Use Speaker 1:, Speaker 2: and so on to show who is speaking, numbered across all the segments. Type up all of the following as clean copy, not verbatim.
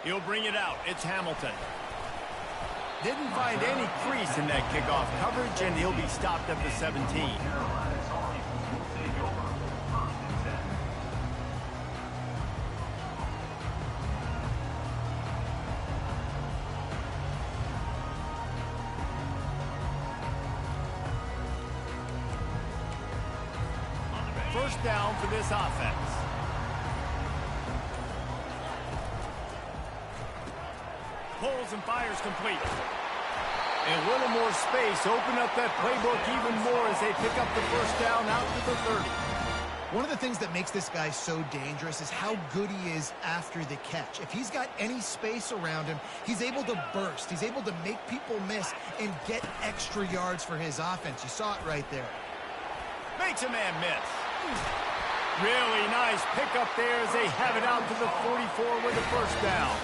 Speaker 1: He'll bring it out. It's Hamilton. Didn't find any crease in that kickoff coverage, and he'll be stopped at the 17. First down for this offense. Pulls and fires complete. And a little more space. Open up that playbook even more as they pick up the first down out to the 30.
Speaker 2: One of the things that makes this guy so dangerous is how good he is after the catch. If he's got any space around him, he's able to burst. He's able to make people miss and get extra yards for his offense. You saw it right there.
Speaker 1: Makes a man miss. Really nice pickup there as they have it out to the 44 with the first down.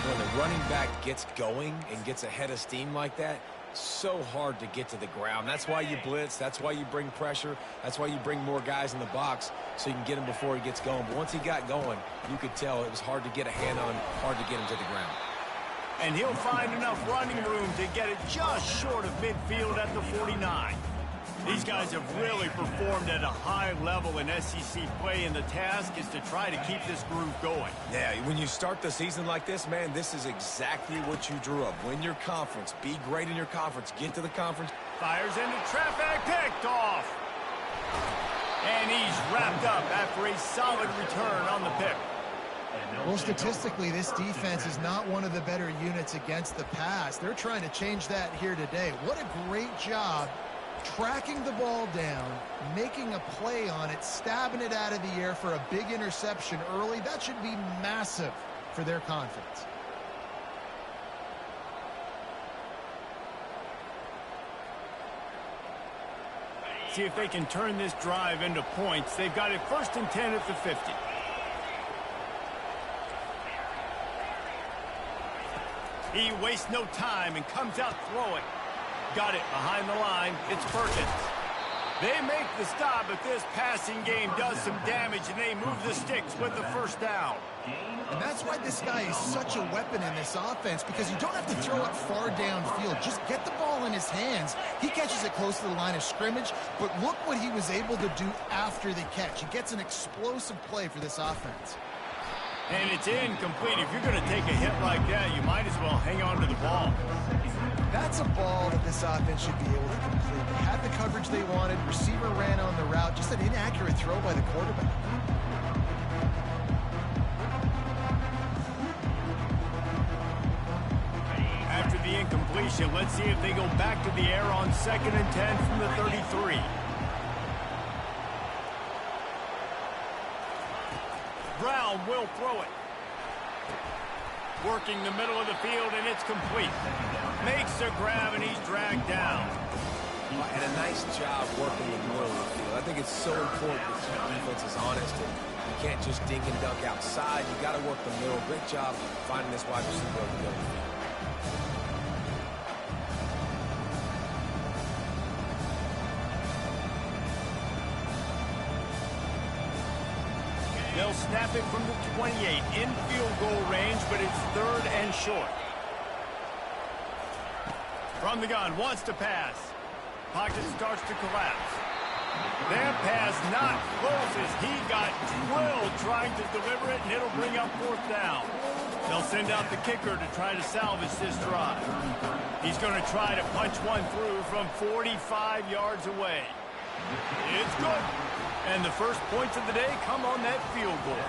Speaker 3: When the running back gets going and gets ahead of steam like that, so hard to get to the ground. That's why you blitz. That's why you bring pressure. That's why you bring more guys in the box so you can get him before he gets going. But once he got going, you could tell it was hard to get a hand on him, hard to get him to the ground.
Speaker 1: And he'll find enough running room to get it just short of midfield at the 49. These guys have really performed at a high level in SEC play, and the task is to try to keep this groove going.
Speaker 3: Yeah, when you start the season like this, man, this is exactly what you drew up. Win your conference. Be great in your conference. Get to the conference.
Speaker 1: Fires into traffic. Picked off. And he's wrapped up after a solid return on the pick.
Speaker 2: Well, statistically, this defense is not one of the better units against the pass. They're trying to change that here today. What a great job tracking the ball down, making a play on it, stabbing it out of the air for a big interception early. That should be massive for their confidence.
Speaker 1: See if they can turn this drive into points. They've got it 1st and 10 at the 50. He wastes no time and comes out throwing. Got it behind the line. It's Perkins. They make the stop, but this passing game does some damage, and they move the sticks with the first down.
Speaker 2: And that's why this guy is such a weapon in this offense, because you don't have to throw it far downfield. Just get the ball in his hands. He catches it close to the line of scrimmage, but look what he was able to do after the catch. He gets an explosive play for this offense.
Speaker 1: And it's incomplete. If you're going to take a hit like that, you might as well hang on to the ball.
Speaker 2: That's a ball that this offense should be able to complete. They had the coverage they wanted. Receiver ran on the route. Just an inaccurate throw by the quarterback.
Speaker 1: After the incompletion, let's see if they go back to the air on 2nd and 10 from the 33. Brown will throw it. Working the middle of the field, and it's complete. Makes a grab, and he's dragged down.
Speaker 3: And a nice job working the middle of the field. I think it's so important that the defense is honest, and you can't just dink and dunk outside. You got to work the middle. Great job finding this wide receiver over the middle of the field.
Speaker 1: They'll snap it from the 28 in field goal range, but it's 3rd and short. From the gun, wants to pass. Pocket starts to collapse. That pass not close as he got drilled trying to deliver it, and it'll bring up 4th down. They'll send out the kicker to try to salvage this drive. He's going to try to punch one through from 45 yards away. It's good. And the first points of the day come on that field goal.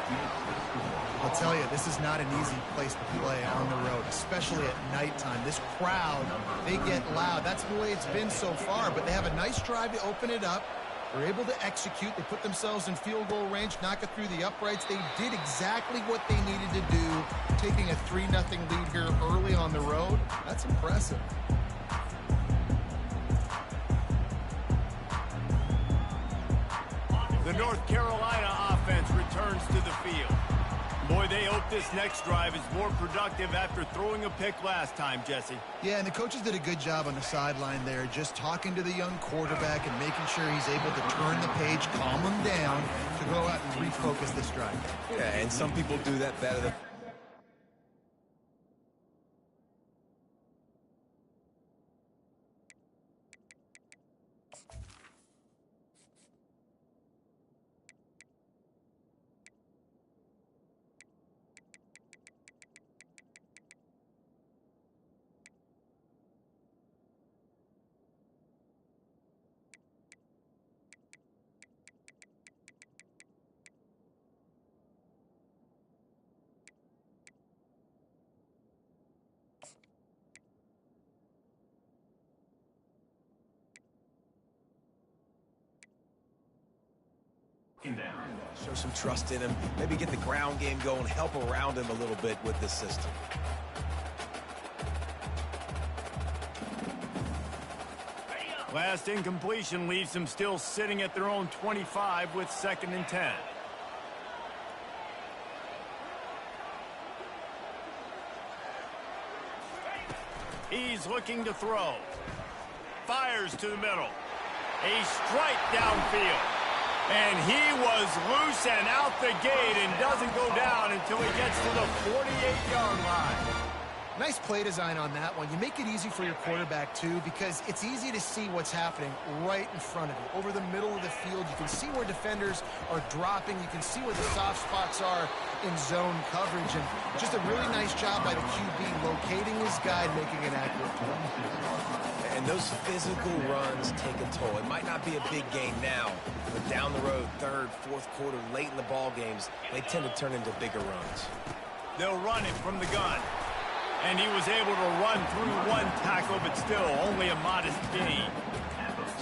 Speaker 2: I'll tell you, this is not an easy place to play on the road, especially at nighttime. This crowd, they get loud. That's the way it's been so far, but they have a nice drive to open it up. They're able to execute. They put themselves in field goal range, knock it through the uprights. They did exactly what they needed to do, taking a 3-0 lead here early on the road. That's impressive.
Speaker 1: The North Carolina offense returns to the field. Boy, they hope this next drive is more productive after throwing a pick last time, Jesse.
Speaker 2: Yeah, and the coaches did a good job on the sideline there, just talking to the young quarterback and making sure he's able to turn the page, calm him down, to go out and refocus this drive.
Speaker 3: Yeah, and some people do that better than Show some trust in him. Maybe get the ground game going, help around him a little bit with this system.
Speaker 1: Last incompletion leaves them still sitting at their own 25 with 2nd and 10. He's looking to throw. Fires to the middle. A strike downfield. And he was loose and out the gate and doesn't go down until he gets to the 48-yard line.
Speaker 2: Nice play design on that one. You make it easy for your quarterback, too, because it's easy to see what's happening right in front of you. Over the middle of the field, you can see where defenders are dropping. You can see where the soft spots are in zone coverage. And just a really nice job by the QB locating his guy and making an accurate throw.
Speaker 3: And those physical runs take a toll. It might not be a big gain now, but down the road, 3rd, 4th quarter, late in the ball games, they tend to turn into bigger runs.
Speaker 1: They'll run it from the gun. And he was able to run through one tackle, but still only a modest gain.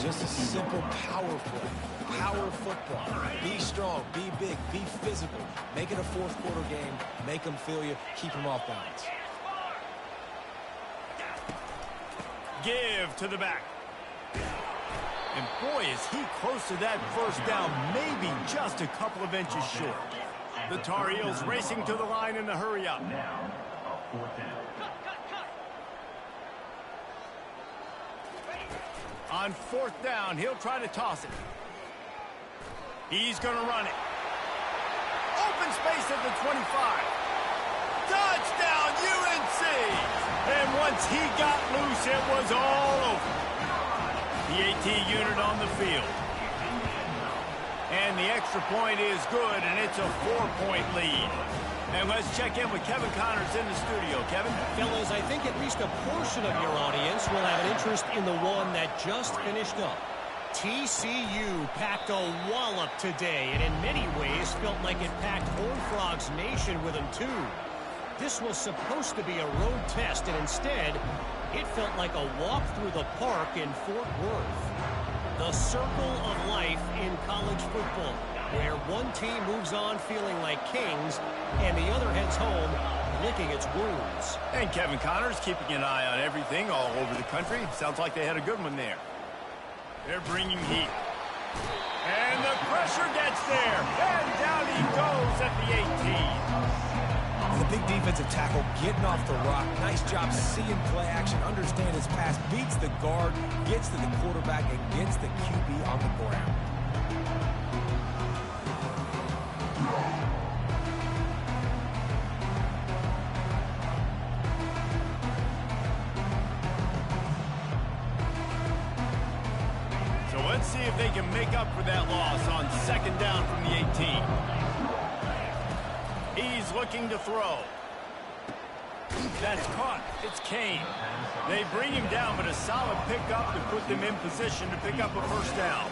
Speaker 3: Just a simple power play. Power football. Be strong, be big, be physical. Make it a 4th quarter game. Make them feel you. Keep them off balance.
Speaker 1: Give to the back. And boy, is he close to that first down, maybe just a couple of inches short. The Tar Heels racing to the line in the hurry up. On 4th down, he'll try to toss it. He's going to run it. Open space at the 25. Touchdown, UNC! And once he got loose, it was all over. The AT unit on the field. And the extra point is good, and it's a 4-point lead. And let's check in with Kevin Connors in the studio. Kevin?
Speaker 4: Fellas, I think at least a portion of your audience will have an interest in the one that just finished up. TCU packed a wallop today, and in many ways felt like it packed Horned Frogs Nation with them too. This was supposed to be a road test, and instead, it felt like a walk through the park in Fort Worth. The circle of life in college football, where one team moves on feeling like kings, and the other heads home licking its wounds.
Speaker 1: And Kevin Connors keeping an eye on everything all over the country. Sounds like they had a good one there. They're bringing heat. And the pressure gets there. And down he goes at the 18.
Speaker 3: The big defensive tackle getting off the rock. Nice job seeing play action, understand his pass, beats the guard, gets to the quarterback, and gets the QB on the ground.
Speaker 1: So let's see if they can make up for that loss on 2nd down from the 18. He's looking to throw. That's caught. It's Kane. They bring him down, but a solid pickup to put them in position to pick up a 1st down.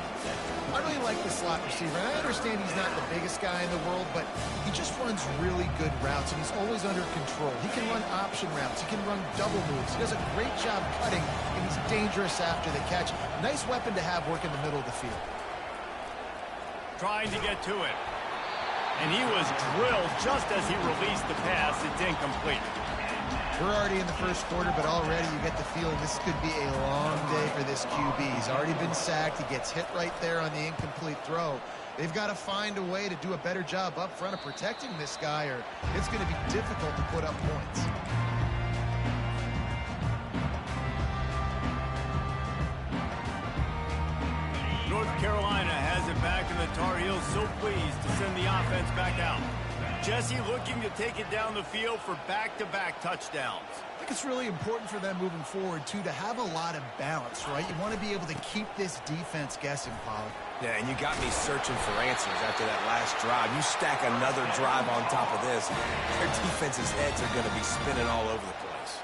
Speaker 2: I really like the slot receiver, and I understand he's not the biggest guy in the world, but he just runs really good routes, and he's always under control. He can run option routes. He can run double moves. He does a great job cutting, and he's dangerous after the catch. Nice weapon to have work in the middle of the field.
Speaker 1: Trying to get to it. And he was drilled just as he released the pass. It's incomplete.
Speaker 2: We're already in the 1st quarter, but already you get the feeling this could be a long day for this QB. He's already been sacked. He gets hit right there on the incomplete throw. They've got to find a way to do a better job up front of protecting this guy, or it's going to be difficult to put up points.
Speaker 1: North Carolina has it back, and the Tar Heels so pleased to send the offense back out. Jesse looking to take it down the field for back-to-back touchdowns.
Speaker 2: I think it's really important for them moving forward, too, to have a lot of balance, right? You want to be able to keep this defense guessing, Pollard.
Speaker 3: Yeah, and you got me searching for answers after that last drive. You stack another drive on top of this, their defense's heads are going to be spinning all over the place.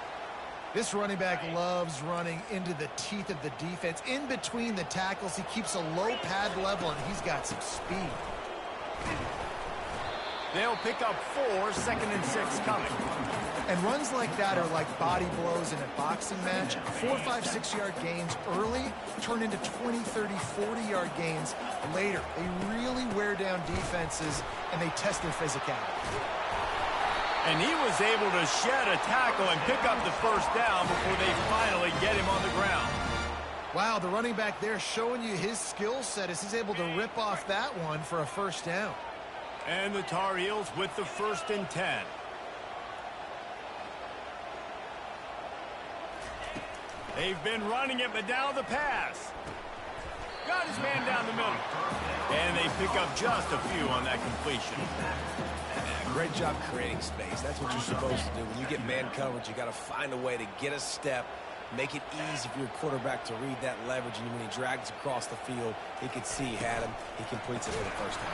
Speaker 2: This running back loves running into the teeth of the defense. In between the tackles, he keeps a low pad level, and he's got some speed.
Speaker 1: They'll pick up 4, 2nd and 6 coming.
Speaker 2: And runs like that are like body blows in a boxing match. 4, 5, 6-yard gains early turn into 20, 30, 40-yard gains later. They really wear down defenses, and they test their physicality.
Speaker 1: And he was able to shed a tackle and pick up the first down before they finally get him on the ground.
Speaker 2: Wow, the running back there showing you his skill set as he's able to rip off that one for a first down.
Speaker 1: And the Tar Heels with the 1st and 10. They've been running it, but now the pass. Got his man down the middle. And they pick up just a few on that completion.
Speaker 3: Yeah, great job creating space. That's what you're supposed to do. When you get man coverage, you got to find a way to get a step, make it easy for your quarterback to read that leverage. And when he drags across the field, he could see he had him. He completes it for the first time.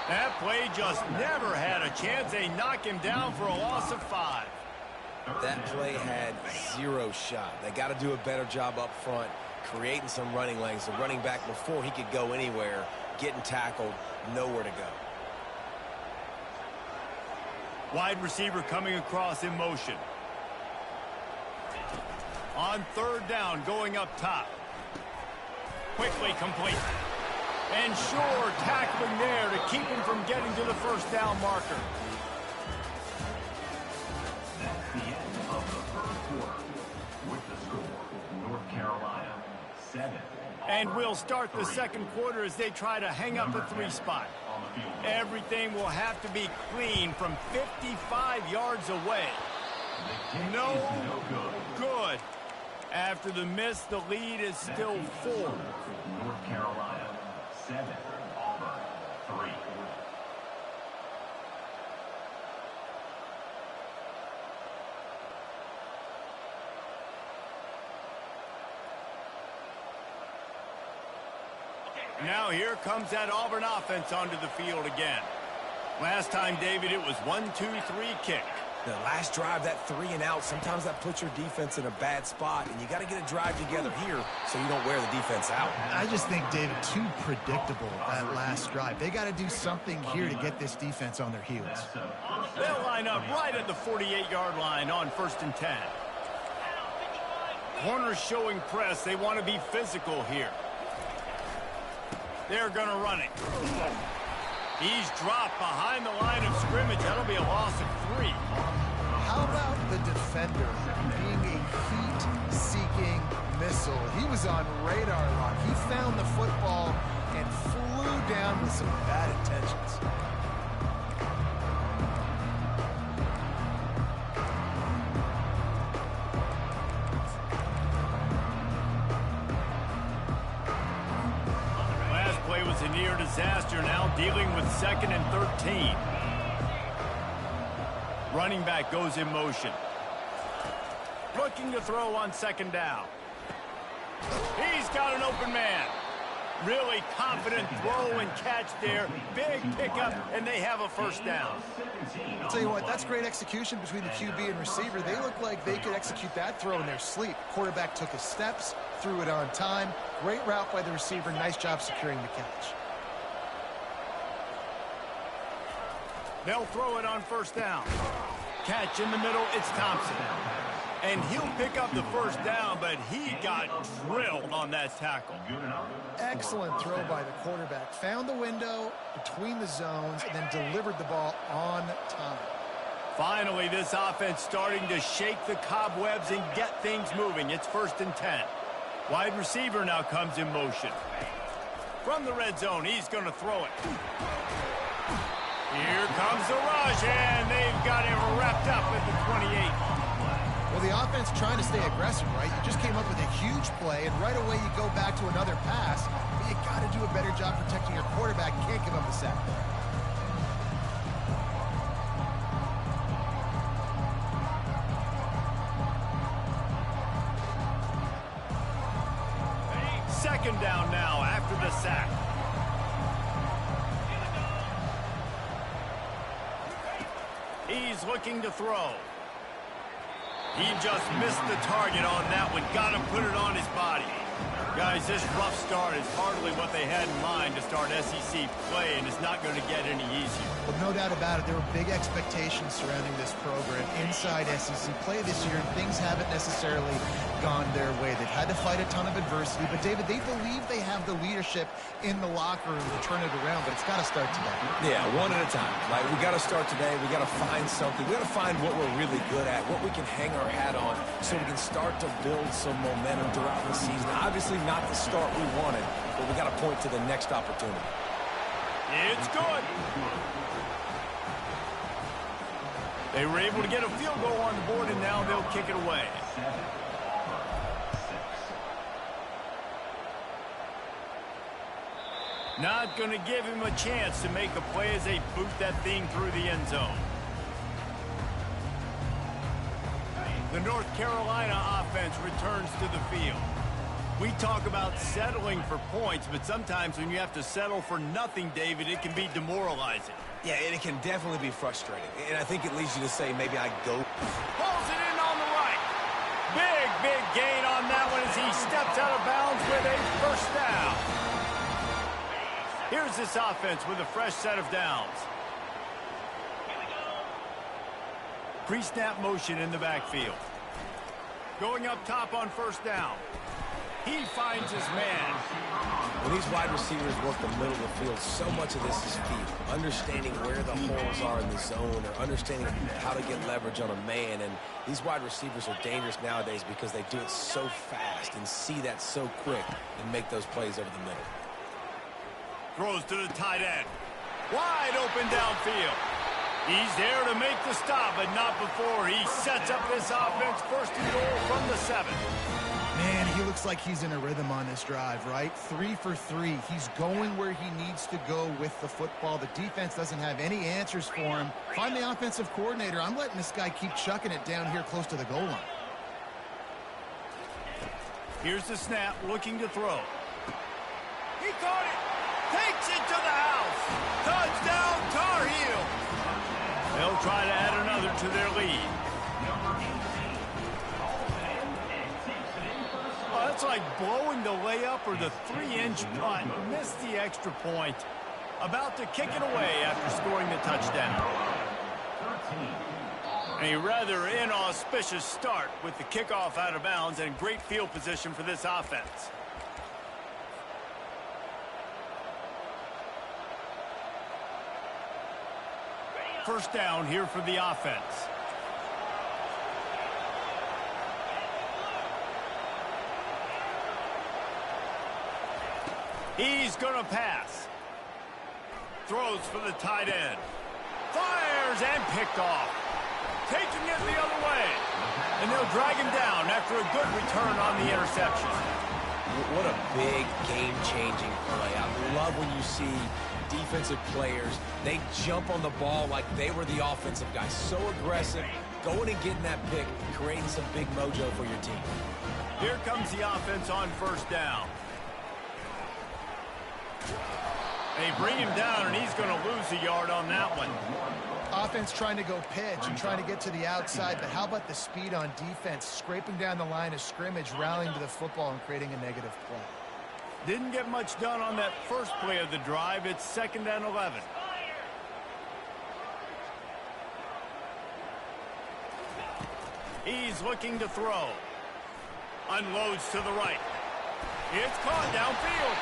Speaker 1: That play just never had a chance. They knock him down for a loss of 5.
Speaker 3: That play had 0 shot. They got to do a better job up front, creating some running lanes. The running back, before he could go anywhere, getting tackled, nowhere to go.
Speaker 1: Wide receiver coming across in motion. On 3rd down, going up top. Quickly complete. And sure, tackling there to keep him from getting to the first down marker.
Speaker 5: That's the end of the first quarter. With the score, North Carolina 7.
Speaker 1: And we'll start the second quarter as they try to hang up a 3 spot. Everything will have to be clean from 55 yards away. No good. After the miss, the lead is still 4.
Speaker 5: North Carolina 7, Auburn 3.
Speaker 1: Now here comes that Auburn offense onto the field again. Last time, David, it was 1-2-3 kick.
Speaker 3: The last drive, that 3 and out, sometimes that puts your defense in a bad spot, and you got to get a drive together here so you don't wear the defense out.
Speaker 2: I just think, David, too predictable, that last drive. They got to do something here to get this defense on their heels.
Speaker 1: They'll line up right at the 48-yard line on 1st and 10. Corners showing press. They want to be physical here. They're going to run it. He's dropped behind the line of scrimmage. That'll be a loss of 3.
Speaker 2: How about the defender being a heat-seeking missile? He was on radar lock. He found the football and flew down with some bad intentions.
Speaker 1: Was a near disaster, now dealing with 2nd and 13. Running back goes in motion. Looking to throw on 2nd down. He's got an open man. Really confident throw and catch there. Big pickup, and they have a first down.
Speaker 2: I'll tell you what, that's great execution between the QB and receiver. They look like they could execute that throw in their sleep. Quarterback took his steps, threw it on time. Great route by the receiver. Nice job securing the catch.
Speaker 1: They'll throw it on 1st down. Catch in the middle, it's Thompson. And he'll pick up the first down, but he got drilled on that tackle.
Speaker 2: Excellent throw by the quarterback. Found the window between the zones and then delivered the ball on time.
Speaker 1: Finally, this offense starting to shake the cobwebs and get things moving. It's 1st and 10. Wide receiver now comes in motion. From the red zone, he's going to throw it. Here comes the rush, and they've got him wrapped up at the 28.
Speaker 2: Well, the offense trying to stay aggressive, right? You just came up with a huge play, and right away you go back to another pass. But you got to do a better job protecting your quarterback. You can't give up a sack.
Speaker 1: Second down now after the sack. He's looking to throw. He just missed the target on that one. Got to put it on his body. Guys, this rough start is hardly what they had in mind to start SEC play, and it's not going to get any easier.
Speaker 2: Well, no doubt about it. There were big expectations surrounding this program inside SEC play this year, and things haven't necessarily gone their way. They've had to fight a ton of adversity, but, David, they believe they have the leadership in the locker room to turn it around, but it's got to start today.
Speaker 3: Yeah, one at a time. Right? We got to start today. We got to find something. We got to find what we're really good at, what we can hang our hat on, so we can start to build some momentum throughout the season. Obviously, not the start we wanted, but we got to point to the next opportunity.
Speaker 1: It's good. They were able to get a field goal on the board, and now they'll kick it away. Not going to give him a chance to make a play as they boot that thing through the end zone. The North Carolina offense returns to the field. We talk about settling for points, but sometimes when you have to settle for nothing, David, it can be demoralizing.
Speaker 3: Yeah, and it can definitely be frustrating. And I think it leads you to say maybe I go.
Speaker 1: Pulls it in on the right. Big gain on that one as he steps out of bounds with a first down. Here's this offense with a fresh set of downs. Pre-snap motion in the backfield. Going up top on first down. He finds his man.
Speaker 3: When these wide receivers work the middle of the field, so much of this is speed. Understanding where the holes are in the zone, or understanding how to get leverage on a man. And these wide receivers are dangerous nowadays because they do it so fast and see that so quick and make those plays over the middle.
Speaker 1: Throws to the tight end. Wide open downfield. He's there to make the stop, but not before he sets up this offense first and goal from the 7.
Speaker 2: Man, he looks like he's in a rhythm on this drive, right? 3 for 3. He's going where he needs to go with the football. The defense doesn't have any answers for him. Find the offensive coordinator. I'm letting this guy keep chucking it down here close to the goal line.
Speaker 1: Here's the snap, looking to throw. He caught it. Takes it to the house. Touchdown, Tar Heel. They'll try to add another to their lead. Oh, that's like blowing the layup or the 3-inch punt. Missed the extra point. About to kick it away after scoring the touchdown. A rather inauspicious start with the kickoff out of bounds and great field position for this offense. First down here for the offense. He's going to pass. Throws for the tight end. Fires and picked off. Taking it the other way. And they'll drag him down after a good return on the interception.
Speaker 3: What a big game-changing play. I love when you see defensive players, they jump on the ball like they were the offensive guys. So aggressive, going and getting that pick, creating some big mojo for your team.
Speaker 1: Here comes the offense on first down. They bring him down, and he's going to lose a yard on that one.
Speaker 2: Offense trying to go pitch and trying to get to the outside, but how about the speed on defense, scraping down the line of scrimmage, rallying to the football, and creating a negative play.
Speaker 1: Didn't get much done on that first play of the drive. It's 2nd and 11. He's looking to throw. Unloads to the right. It's caught downfield.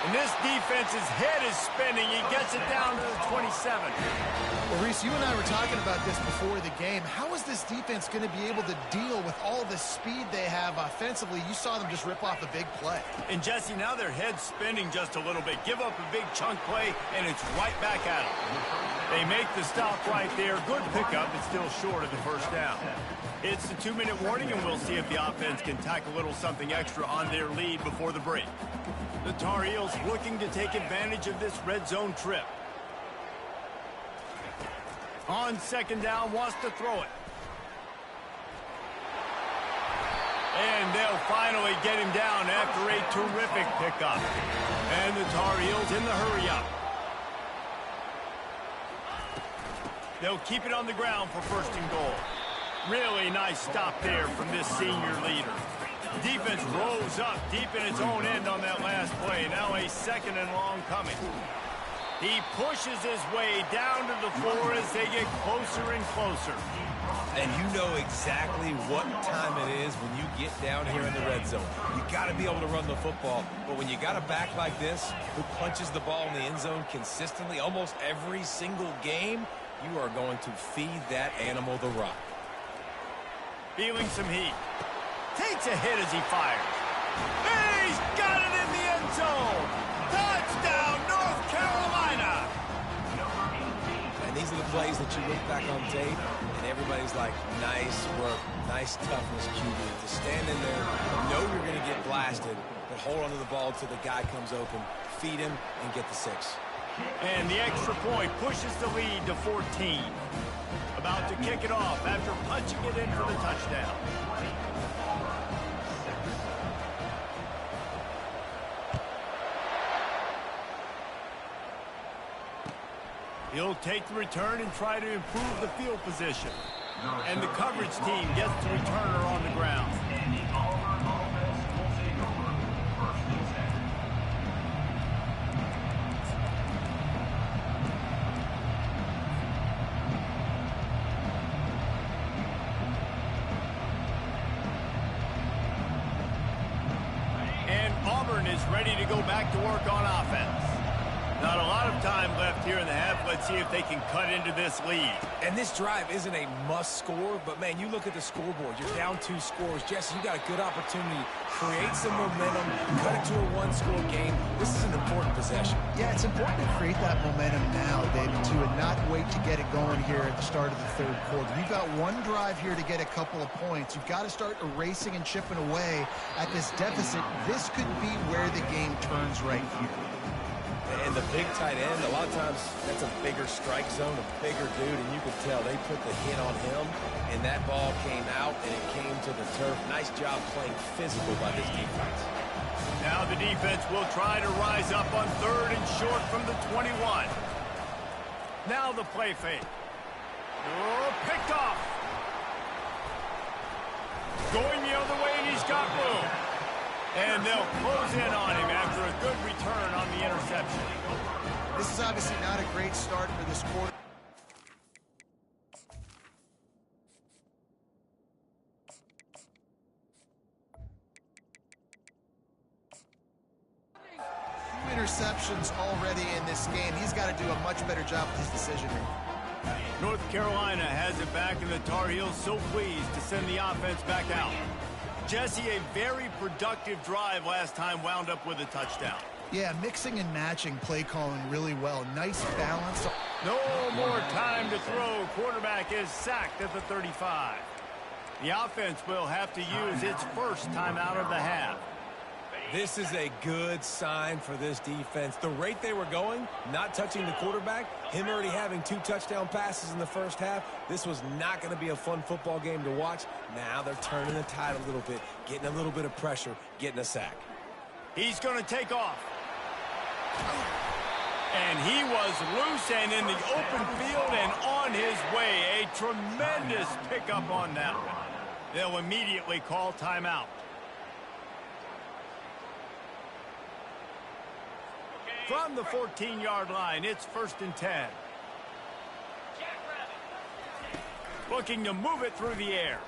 Speaker 1: And this defense's head is spinning. He gets it down to the 27.
Speaker 2: Well, Reese, you and I were talking about this before the game. How is this defense going to be able to deal with all the speed they have offensively? You saw them just rip off a big play.
Speaker 1: And, Jesse, now their head's spinning just a little bit. Give up a big chunk play, and it's right back at them. They make the stop right there. Good pickup, but still short of the first down. It's the 2-minute warning, and we'll see if the offense can tack a little something extra on their lead before the break. The Tar Heels looking to take advantage of this red zone trip. On 2nd down, wants to throw it. And they'll finally get him down after a terrific pickup. And the Tar Heels in the hurry-up. They'll keep it on the ground for 1st and goal. Really nice stop there from this senior leader. Defense rose up deep in its own end on that last play. Now a second and long coming. He pushes his way down to the floor as they get closer and closer.
Speaker 3: And you know exactly what time it is when you get down here in the red zone. You got to be able to run the football. But when you got a back like this who punches the ball in the end zone consistently almost every single game, you are going to feed that animal the rock.
Speaker 1: Feeling some heat. Takes a hit as he fires. He's got it in the end zone. Touchdown, North Carolina.
Speaker 3: And these are the plays that you look back on tape, and everybody's like, nice work, nice toughness, QB. To stand in there, know you're going to get blasted, but hold onto the ball until the guy comes open, feed him, and get the 6.
Speaker 1: And the extra point pushes the lead to 14. About to kick it off after punching it in for the touchdown. He'll take the return and try to improve the field position. And the coverage team gets the returner on the ground.
Speaker 5: And the Auburn offense will take over first and 10.
Speaker 1: And Auburn is ready to go back to work on offense. Not a lot of time left here in the half. Let's see if they can cut into this lead.
Speaker 3: And this drive isn't a must score, but man, you look at the scoreboard. You're down 2 scores. Jesse, you got a good opportunity. Create some momentum. Cut it to a 1-score game. This is an important possession.
Speaker 2: Yeah, it's important to create that momentum now, David, too, and not wait to get it going here at the start of the third quarter. You've got one drive here to get a couple of points. You've got to start erasing and chipping away at this deficit. This could be where the game turns right here.
Speaker 3: And the big tight end, a lot of times that's a bigger strike zone, a bigger dude, and you could tell they put the hit on him, and that ball came out, and it came to the turf. Nice job playing physical by this defense.
Speaker 1: Now the defense will try to rise up on 3rd and short from the 21. Now the play fake. Oh, picked off. Going the other way, and he's got room. And they'll close in on him after a good return on the interception.
Speaker 2: This is obviously not a great start for this quarter. Two interceptions already in this game. He's got to do a much better job with his decision-making.
Speaker 1: North Carolina has it back, and the Tar Heels so pleased to send the offense back out. Jesse, a very productive drive last time wound up with a touchdown.
Speaker 2: Yeah, mixing and matching play calling really well. Nice balance.
Speaker 1: No more time to throw. Quarterback is sacked at the 35. The offense will have to use its first timeout of the half.
Speaker 3: This is a good sign for this defense. The rate they were going, not touching the quarterback, him already having 2 touchdown passes in the first half, this was not going to be a fun football game to watch. Now they're turning the tide a little bit, getting a little bit of pressure, getting a sack.
Speaker 1: He's going to take off. And he was loose and in the open field and on his way. A tremendous pickup on that one. They'll immediately call timeout. From the 14-yard line, it's 1st and 10. Looking to move it through the air.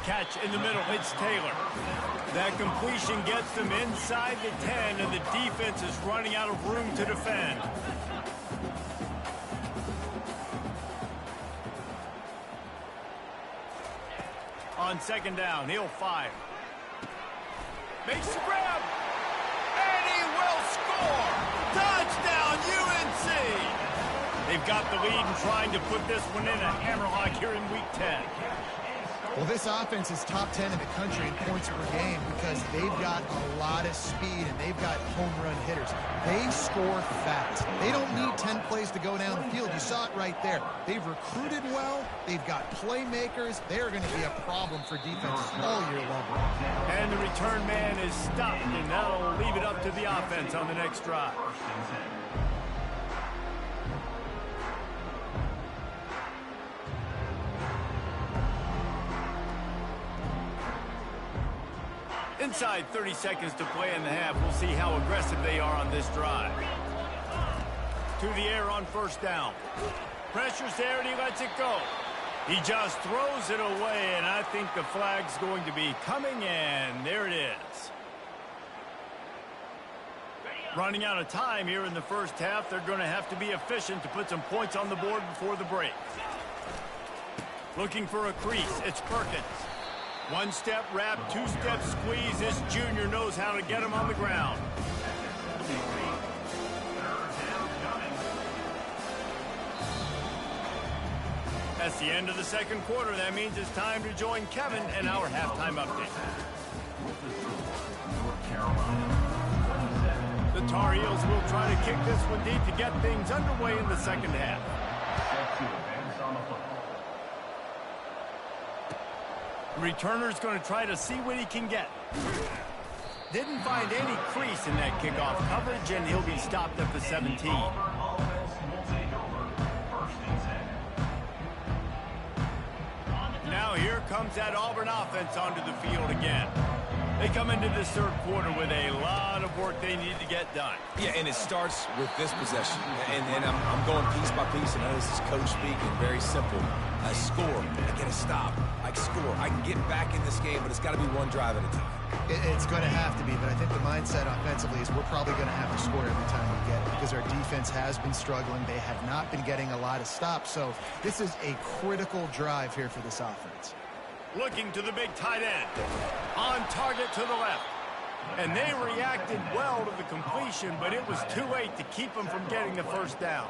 Speaker 1: Catch in the middle, it's Taylor. That completion gets them inside the 10, and the defense is running out of room to defend. On 2nd down, he'll fire. Makes the grab. And he will score! Touchdown, UNC! They've got the lead and trying to put this one in a hammerlock here in Week 10.
Speaker 2: Well, this offense is top 10 in the country in points per game because they've got a lot of speed and they've got home run hitters. They score fast. They don't need 10 plays to go down the field. You saw it right there. They've recruited well. They've got playmakers. They're going to be a problem for defenses all year long.
Speaker 1: And the return man is stopped, and that'll leave it up to the offense on the next drive. Inside 30 seconds to play in the half. We'll see how aggressive they are on this drive. To the air on first down. Pressure's there, and he lets it go. He just throws it away, and I think the flag's going to be coming in. There it is. Running out of time here in the first half. They're going to have to be efficient to put some points on the board before the break. Looking for a crease. It's Perkins. One-step wrap, two-step squeeze. This junior knows how to get him on the ground. That's the end of the second quarter. That means it's time to join Kevin in our halftime update. The Tar Heels will try to kick this one deep to get things underway in the second half. The returner's going to try to see what he can get. Didn't find any crease in that kickoff coverage, and he'll be stopped at the 17. Now here comes that Auburn offense onto the field again. They come into this third quarter with a lot of work they need to get done.
Speaker 3: Yeah, and it starts with this possession. And I'm going piece by piece, and I know this is coach speaking, very simple. I score, I get a stop, I score. I can get back in this game, but it's got to be one drive at a time.
Speaker 2: It's going to have to be, but I think the mindset offensively is we're probably going to have to score every time we get it because our defense has been struggling. They have not been getting a lot of stops, so this is a critical drive here for this offense.
Speaker 1: Looking to the big tight end. On target to the left. And they reacted well to the completion, but it was too late to keep them from getting the first down.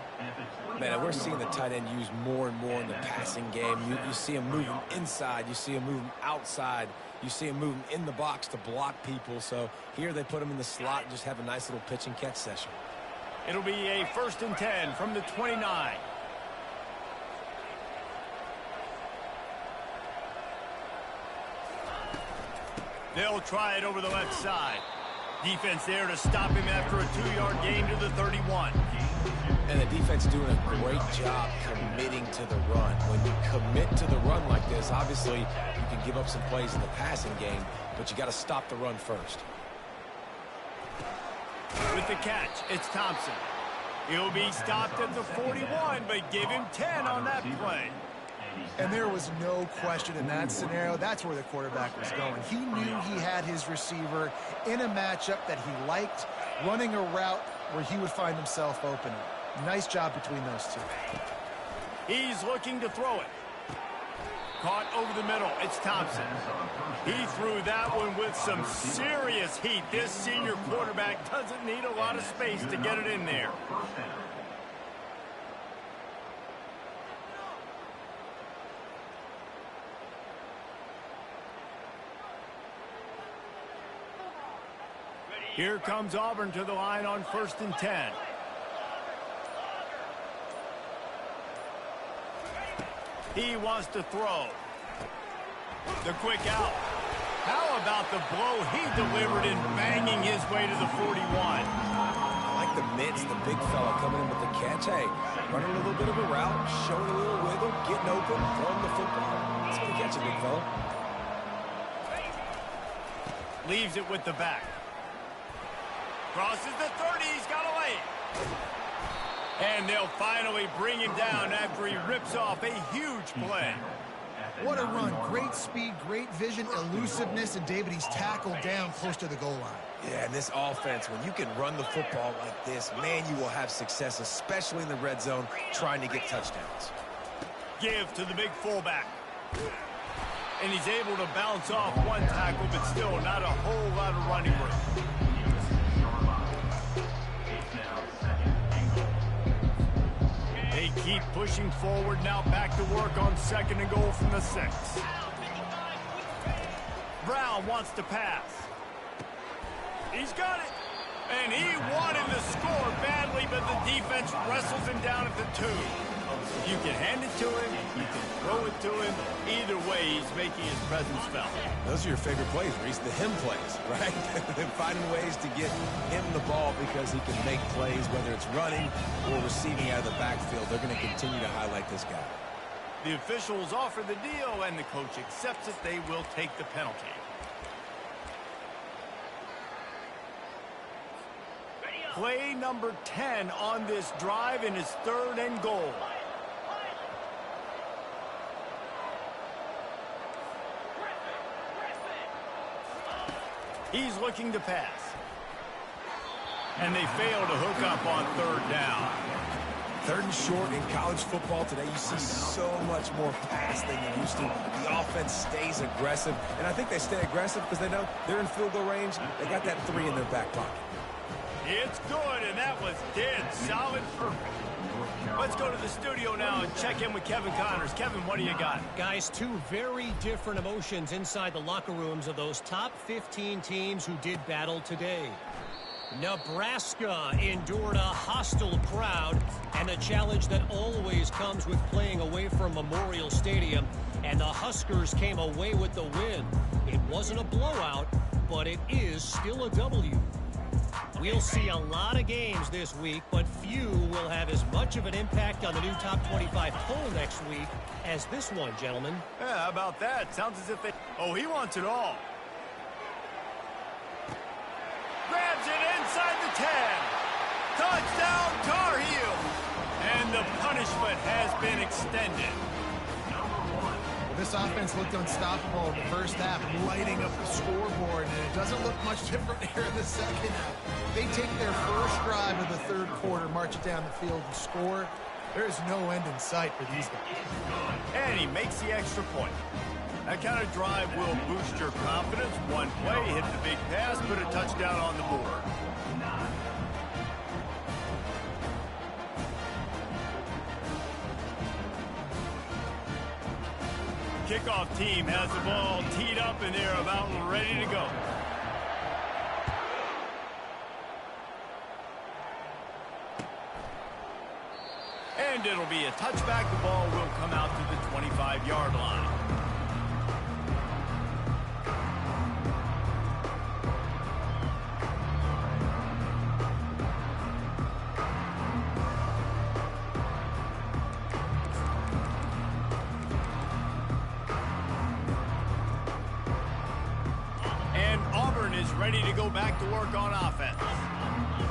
Speaker 3: Man, we're seeing the tight end used more and more in the passing game. You see him moving inside. You see him moving outside. You see him moving in the box to block people. So here they put him in the slot and just have a nice little pitch and catch session.
Speaker 1: It'll be a 1st and 10 from the 29. They'll try it over the left side. Defense there to stop him after a 2-yard gain to the 31.
Speaker 3: And the defense doing a great job committing to the run. When you commit to the run like this, obviously you can give up some plays in the passing game, but you got to stop the run first.
Speaker 1: With the catch, it's Thompson. He'll be stopped at the 41, but give him 10 on that play.
Speaker 2: And there was no question in that scenario. That's where the quarterback was going. He knew he had his receiver in a matchup that he liked, running a route where he would find himself open. Nice job between those two.
Speaker 1: He's looking to throw it. Caught over the middle. It's Thompson. He threw that one with some serious heat. This senior quarterback doesn't need a lot of space to get it in there. Here comes Auburn to the line on 1st and 10. He wants to throw. The quick out. How about the blow he delivered in banging his way to the 41?
Speaker 3: I like the mitts, the big fella coming in with the catch. Hey, running a little bit of a route, showing a little wiggle, getting open, throwing the football. It's going to catch a big fella.
Speaker 1: Leaves it with the back. Crosses the 30, he's got away. And they'll finally bring him down after he rips off a huge play.
Speaker 2: What a run. Great speed, great vision, elusiveness, and David, he's tackled down close to the goal line.
Speaker 3: Yeah, and this offense, when you can run the football like this, man, you will have success, especially in the red zone, trying to get touchdowns.
Speaker 1: Give to the big fullback. And he's able to bounce off one tackle, but still not a whole lot of running room. They keep pushing forward, now back to work on 2nd and goal from the 6. Brown wants to pass. He's got it. And he wanted to score badly, but the defense wrestles him down at the 2. You can hand it to him, you can throw it to him. Either way, he's making his presence felt.
Speaker 3: Those are your favorite plays, Reese, the him plays, right? Finding ways to get him the ball because he can make plays, whether it's running or receiving out of the backfield. They're going to continue to highlight this guy.
Speaker 1: The officials offer the deal, and the coach accepts it. They will take the penalty. Play number 10 on this drive, and it's 3rd and goal. He's looking to pass. And they fail to hook up on 3rd down.
Speaker 3: 3rd and short in college football today, you see so much more pass than you used to. The offense stays aggressive, and I think they stay aggressive because they know they're in field goal range. They got that 3 in their back pocket.
Speaker 1: It's good, and that was dead solid perfect. Let's go to the studio now and check in with Kevin Connors. Kevin, what do you got?
Speaker 4: Guys, 2 very different emotions inside the locker rooms of those top 15 teams who did battle today. Nebraska endured a hostile crowd and a challenge that always comes with playing away from Memorial Stadium, and the Huskers came away with the win. It wasn't a blowout, but it is still a W. We'll see a lot of games this week, but few will have as much of an impact on the new top 25 poll next week as this one, gentlemen.
Speaker 1: Yeah, how about that? Sounds as if they... Oh, he wants it all. Grabs it inside the 10. Touchdown, Tar Heels. And the punishment has been extended.
Speaker 2: Well, this offense looked unstoppable in the first half, lighting up the scoreboard, and it doesn't look much different here in the second half. They take their first drive of the 3rd quarter, march it down the field, and score. There is no end in sight for these guys.
Speaker 1: And he makes the extra point. That kind of drive will boost your confidence. One play, hit the big pass, put a touchdown on the board. Kickoff team has the ball teed up, and they're about ready to go. And it'll be a touchback. The ball will come out to the 25-yard line. And Auburn is ready to go back to work on offense.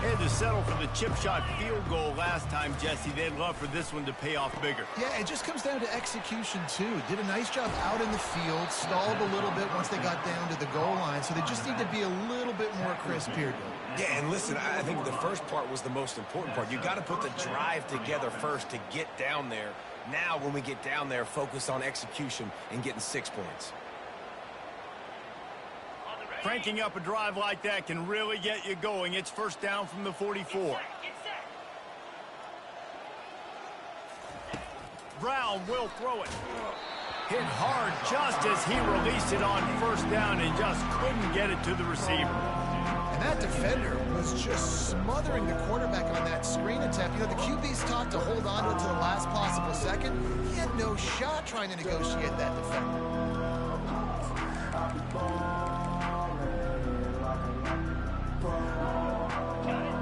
Speaker 1: Had to settle for the chip shot field goal last time, Jesse. They'd love for this one to pay off bigger.
Speaker 2: Yeah, it just comes down to execution, too. Did a nice job out in the field, stalled a little bit once they got down to the goal line, so they just need to be a little bit more crisp here.
Speaker 3: Yeah, and listen, I think the first part was the most important part. You got to put the drive together first to get down there. Now, when we get down there, focus on execution and getting 6 points.
Speaker 1: Cranking up a drive like that can really get you going. It's first down from the 44. Brown will throw it. Hit hard just as he released it on first down and just couldn't get it to the receiver.
Speaker 2: And that defender was just smothering the quarterback on that screen attempt. You know, the QB's taught to hold on to it to the last possible second. He had no shot trying to negotiate that defender.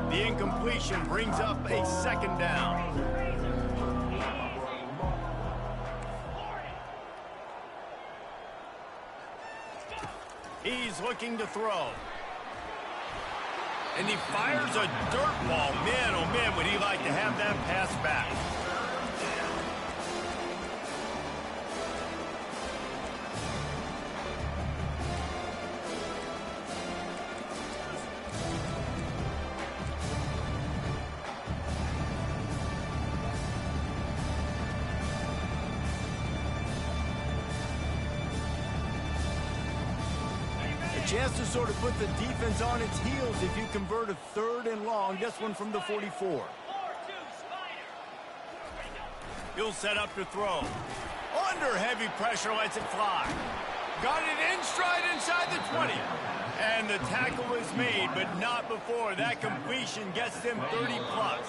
Speaker 1: The incompletion brings up a second down. He's looking to throw. And he fires a dirt ball. Man, oh man, would he like to have that pass back. Chance to sort of put the defense on its heels if you convert a 3rd and long. This one from the 44. He'll set up to throw. Under heavy pressure, lets it fly. Got it in stride inside the 20. And the tackle is made, but not before. That completion gets them 30+.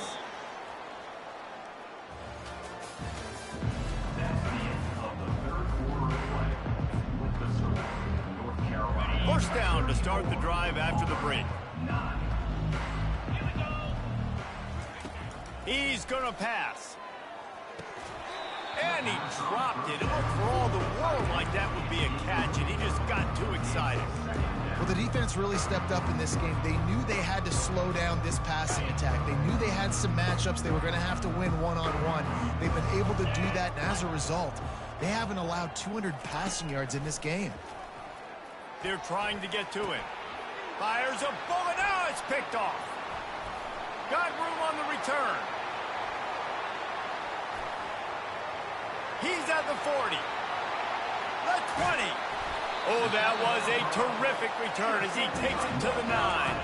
Speaker 1: First down to start the drive after the break. He's going to pass. And he dropped it. It looked for all the world like that would be a catch, and he just got too excited.
Speaker 2: Well, the defense really stepped up in this game. They knew they had to slow down this passing attack. They knew they had some matchups they were going to have to win one-on-one. They've been able to do that, and as a result, they haven't allowed 200 passing yards in this game.
Speaker 1: They're trying to get to it. Fires a bullet. Now it's picked off. Got room on the return. He's at the 40. The 20. Oh, that was a terrific return as he takes it to the 9.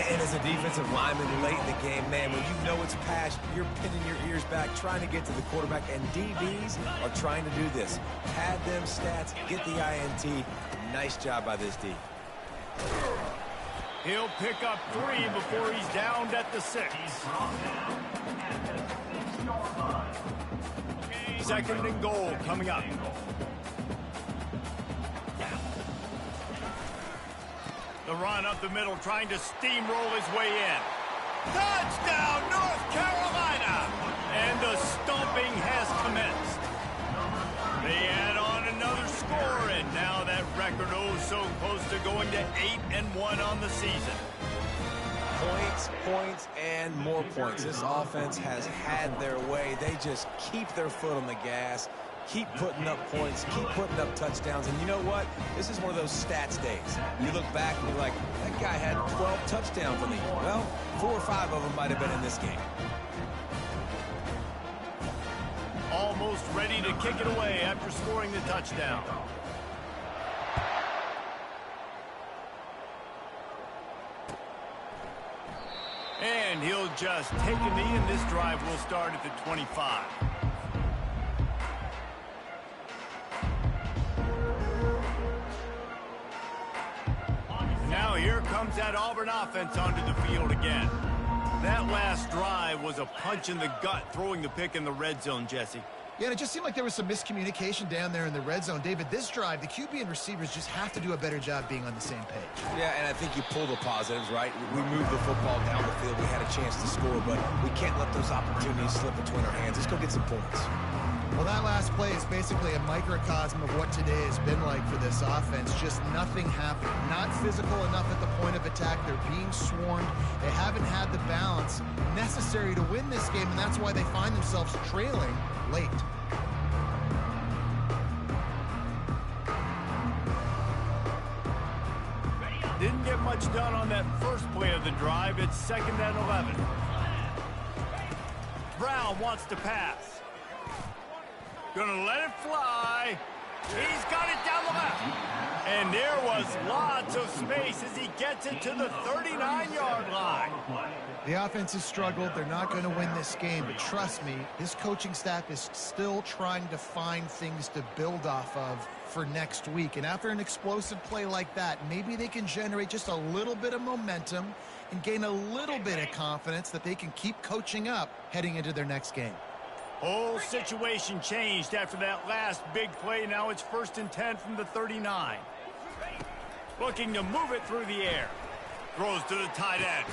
Speaker 3: And as a defensive lineman late in the game, man, when you know it's passed, you're pinning your ears back, trying to get to the quarterback, and DBs are trying to do this. Pad them stats, get the INT. Nice job by this D.
Speaker 1: He'll pick up 3 before he's downed at the 6. Second and goal coming up. The run up the middle, trying to steamroll his way in. Touchdown, North Carolina! And the stomping has commenced. They add on another score, and now that record so close to going to 8-1 on the season.
Speaker 3: Points, points, and more points. This offense has had their way. They just keep their foot on the gas, keep putting up points, keep putting up touchdowns. And you know what? This is one of those stats days. You look back and you're like, that guy had 12 touchdowns in the year. Well, 4 or 5 of them might have been in this game.
Speaker 1: Almost ready to kick it away after scoring the touchdown. And he'll just take a knee, and this drive will start at the 25. Now here comes that Auburn offense onto the field again. That last drive was a punch in the gut, throwing the pick in the red zone, Jesse.
Speaker 2: Yeah, and it just seemed like there was some miscommunication down there in the red zone. David, this drive, the QB and receivers just have to do a better job being on the same page.
Speaker 3: Yeah, and I think you pull the positives, right? We moved the football down the field. We had a chance to score, but we can't let those opportunities slip between our hands. Let's go get some points.
Speaker 2: Well, that last play is basically a microcosm of what today has been like for this offense. Just nothing happening. Not physical enough at the point of attack. They're being swarmed. They haven't had the balance necessary to win this game, and that's why they find themselves trailing late.
Speaker 1: Didn't get much done on that first play of the drive. It's 2nd and 11. Brown wants to pass. Gonna let it fly. He's got it down the left. And there was lots of space as he gets it to the 39-yard line.
Speaker 2: The offense has struggled. They're not going to win this game, but trust me, this coaching staff is still trying to find things to build off of for next week. And after an explosive play like that, maybe they can generate just a little bit of momentum and gain a little bit of confidence that they can keep coaching up heading into their next game.
Speaker 1: Whole situation changed after that last big play. Now it's 1st and 10 from the 39. Looking to move it through the air. Throws to the tight end.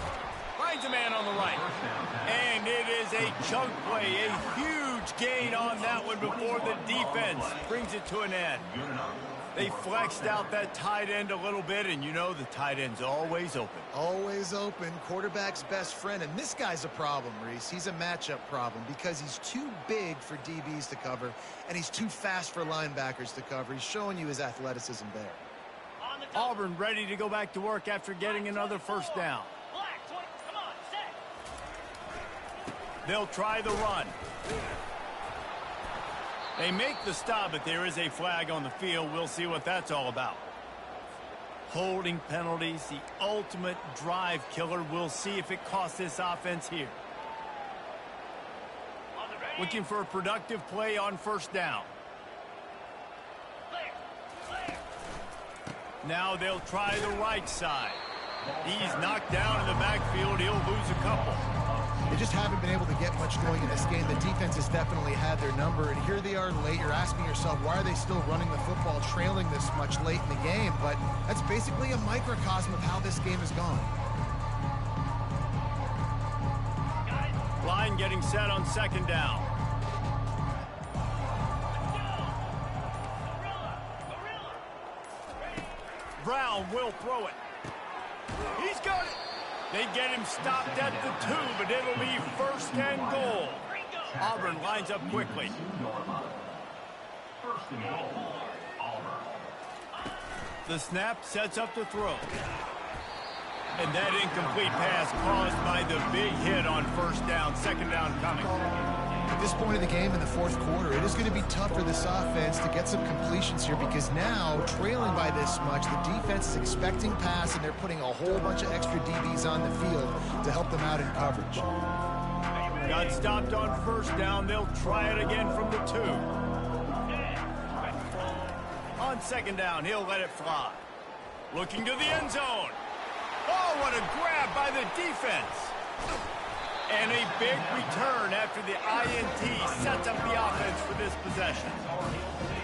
Speaker 1: Finds a man on the right. And it is a chunk play. A huge gain on that one before the defense brings it to an end. They flexed out that tight end a little bit, and you know the tight end's always open.
Speaker 2: Always open. Quarterback's best friend. And this guy's a problem, Reese. He's a matchup problem because he's too big for DBs to cover, and he's too fast for linebackers to cover. He's showing you his athleticism there.
Speaker 1: Auburn ready to go back to work after getting another first down. They'll try the run. They make the stop, but there is a flag on the field. We'll see what that's all about. Holding penalties, the ultimate drive killer. We'll see if it costs this offense here. Looking for a productive play on first down. Now they'll try the right side. He's knocked down in the backfield. He'll lose a couple.
Speaker 2: They just haven't been able to get much going in this game. The defense has definitely had their number, and here they are late. You're asking yourself, why are they still running the football, trailing this much late in the game? But that's basically a microcosm of how this game has gone.
Speaker 1: Line getting set on 2nd down. Brown will throw it. He's got it. They get him stopped at the 2, but it'll leave first and goal. Auburn lines up quickly.
Speaker 5: First and goal, Auburn.
Speaker 1: The snap sets up the throw. And that incomplete pass caused by the big hit on first down, second down coming.
Speaker 2: At this point of the game in the fourth quarter, it is going to be tough for this offense to get some completions here because now, trailing by this much, the defense is expecting pass and they're putting a whole bunch of extra DBs on the field to help them out in coverage.
Speaker 1: Got stopped on first down. They'll try it again from the 2. On second down, he'll let it fly. Looking to the end zone. Oh, what a grab by the defense. And a big return after the INT sets up the offense for this possession.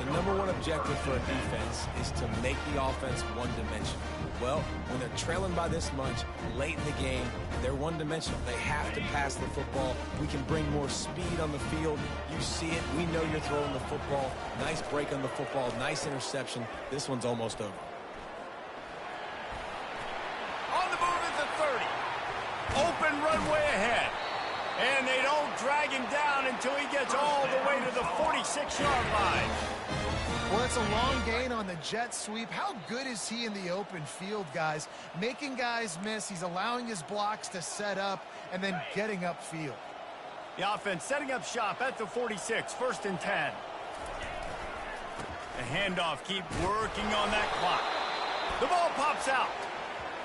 Speaker 3: The number one objective for a defense is to make the offense one-dimensional. Well, when they're trailing by this much late in the game, they're one-dimensional. They have to pass the football. We can bring more speed on the field. You see it. We know you're throwing the football. Nice break on the football. Nice interception. This one's almost over.
Speaker 1: On the move at the 30. Open runway ahead. And they don't drag him down until he gets all the way to the 46-yard line.
Speaker 2: Well, it's a long gain on the jet sweep. How good is he in the open field, guys? Making guys miss. He's allowing his blocks to set up and then getting upfield.
Speaker 1: The offense setting up shop at the 46, first and 10. The handoff, keep working on that clock. The ball pops out.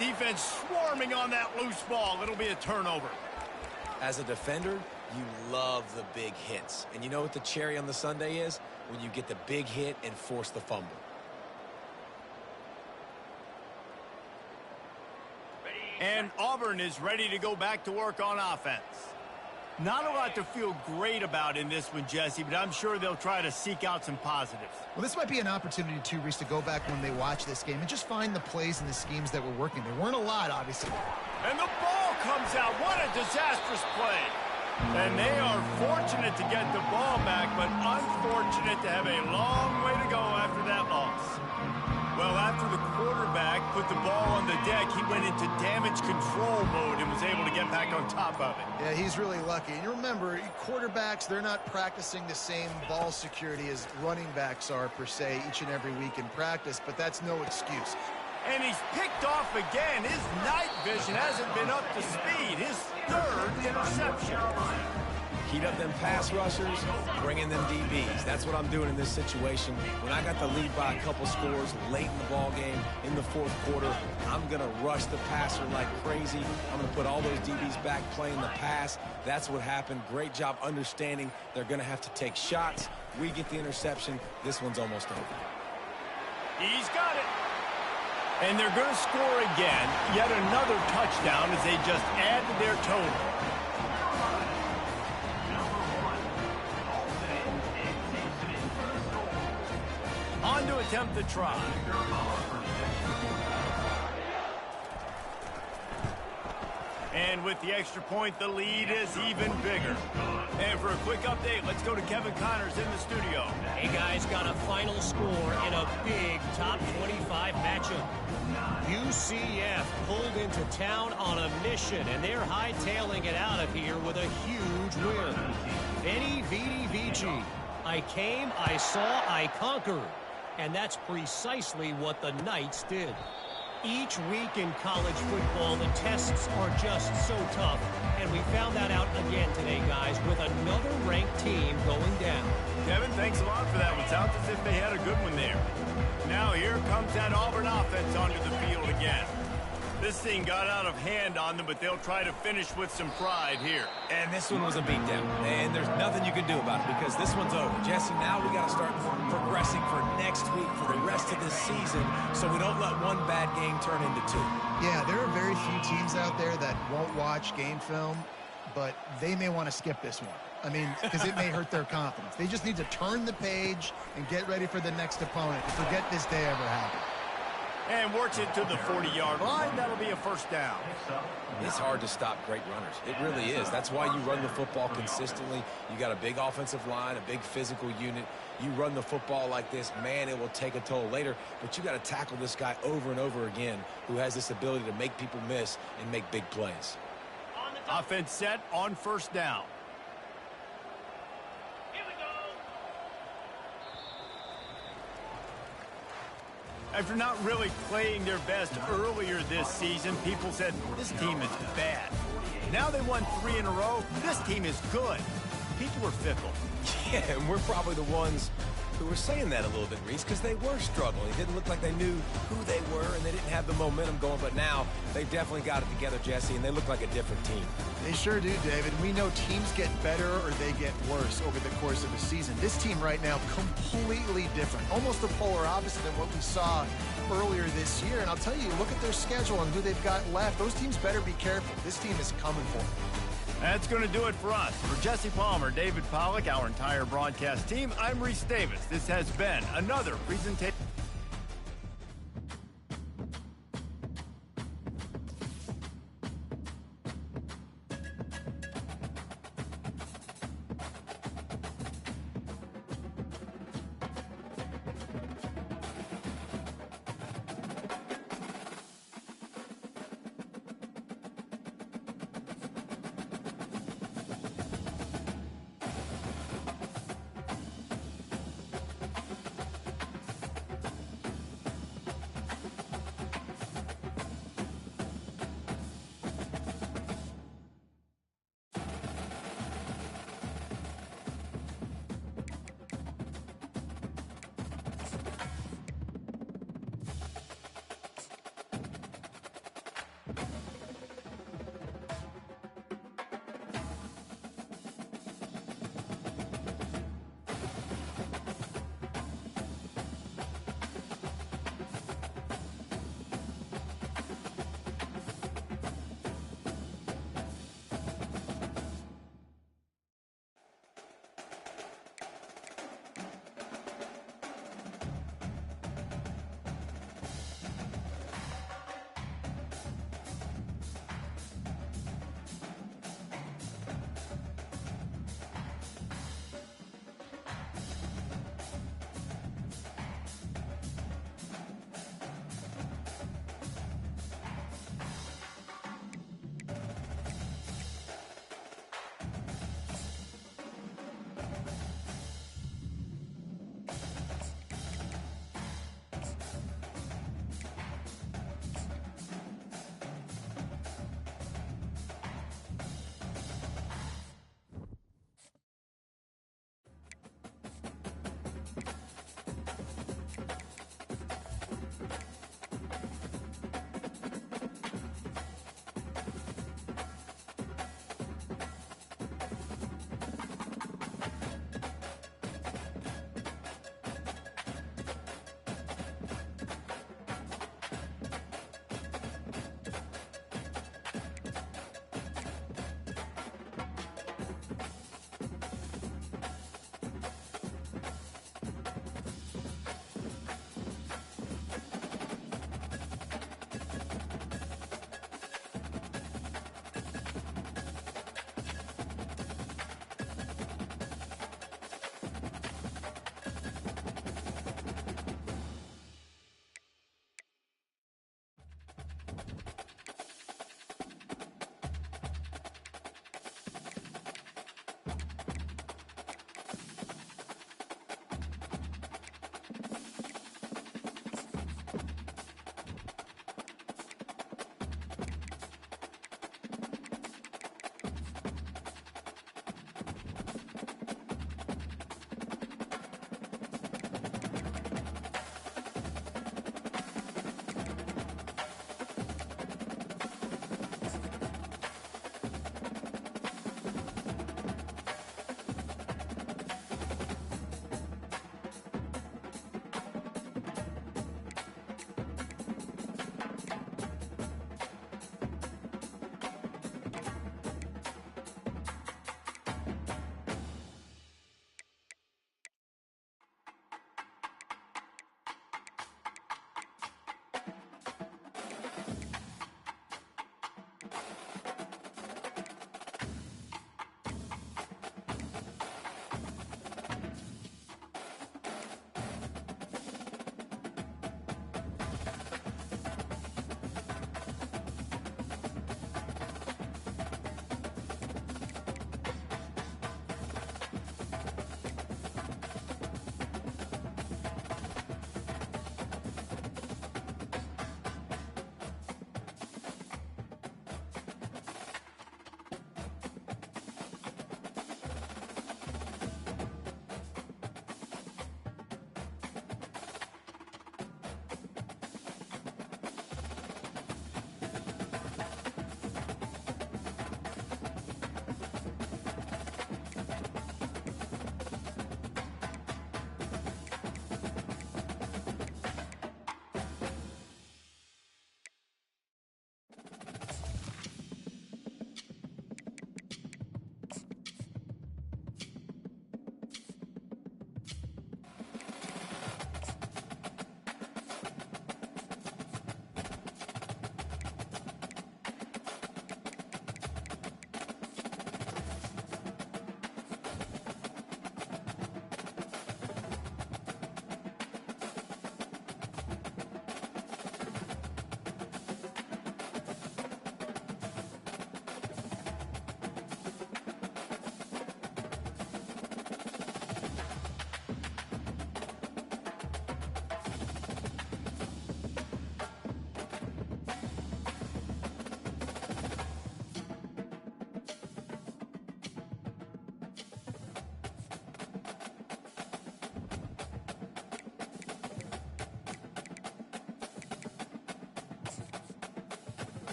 Speaker 1: Defense swarming on that loose ball. It'll be a turnover.
Speaker 3: As a defender, you love the big hits. And you know what the cherry on the sundae is? When you get the big hit and force the fumble.
Speaker 1: And Auburn is ready to go back to work on offense. Not a lot to feel great about in this one, Jesse, but I'm sure they'll try to seek out some positives.
Speaker 2: Well, this might be an opportunity, too, Reese, to go back when they watch this game and just find the plays and the schemes that were working. There weren't a lot, obviously.
Speaker 1: And the ball comes out. What a disastrous play. And they are fortunate to get the ball back, but unfortunate to have a long way to go after that loss. Well, after the quarterback put the ball on the deck, he went into damage control mode and was able to get back on top of it.
Speaker 2: Yeah, he's really lucky. And you remember, quarterbacks, they're not practicing the same ball security as running backs are, per se, each and every week in practice, but that's no excuse.
Speaker 1: And he's picked off again. His night vision hasn't been up to speed. His third interception.
Speaker 3: Heat up them pass rushers, bring in them DBs. That's what I'm doing in this situation. When I got the lead by a couple scores late in the ball game, in the fourth quarter, I'm going to rush the passer like crazy. I'm going to put all those DBs back playing the pass. That's what happened. Great job understanding they're going to have to take shots. We get the interception. This one's almost over.
Speaker 1: He's got it. And they're going to score again. Yet another touchdown as they just add to their total. On to attempt the try. And with the extra point, the lead is even bigger. And for a quick update, let's go to Kevin Connors in the studio.
Speaker 4: Hey, guys, got a final score in a big top 25 matchup. UCF pulled into town on a mission, and they're hightailing it out of here with a huge win. Veni, Vidi, Vici. I came, I saw, I conquered. And that's precisely what the Knights did. Each week in college football, the tests are just so tough. And we found that out again today, guys, with another ranked team going down.
Speaker 1: Kevin, thanks a lot for that one. Sounds as if they had a good one there. Now here comes that Auburn offense onto the field again. This thing got out of hand on them, but they'll try to finish with some pride here.
Speaker 3: And this one was a beatdown. And there's nothing you can do about it because this one's over. Jesse, now we got to start progressing for next week, for the rest of this season, so we don't let one bad game turn into two.
Speaker 2: Yeah, there are very few teams out there that won't watch game film, but they may want to skip this one. I mean, because it may hurt their confidence. They just need to turn the page and get ready for the next opponent and forget this day ever happened.
Speaker 1: And works it to the 40-yard line. That'll be a first down.
Speaker 3: It's hard to stop great runners. It really is. That's why you run the football consistently. You got a big offensive line, a big physical unit. You run the football like this, man, it will take a toll later. But you got to tackle this guy over and over again who has this ability to make people miss and make big plays.
Speaker 1: Offense set on first down. After not really playing their best earlier this season, people said, this team is bad. Now they won 3 in a row. This team is good. People are fickle.
Speaker 3: Yeah, and we're probably the ones who were saying that a little bit, Reese, because they were struggling. It didn't look like they knew who they were, and they didn't have the momentum going. But now they definitely got it together, Jesse, and they look like a different team.
Speaker 2: They sure do, David. We know teams get better or they get worse over the course of a season. This team right now, completely different. Almost the polar opposite of what we saw earlier this year. And I'll tell you, look at their schedule and who they've got left. Those teams better be careful. This team is coming for them.
Speaker 1: That's going to do it for us. For Jesse Palmer, David Pollack, our entire broadcast team, I'm Reese Davis. This has been another presentation.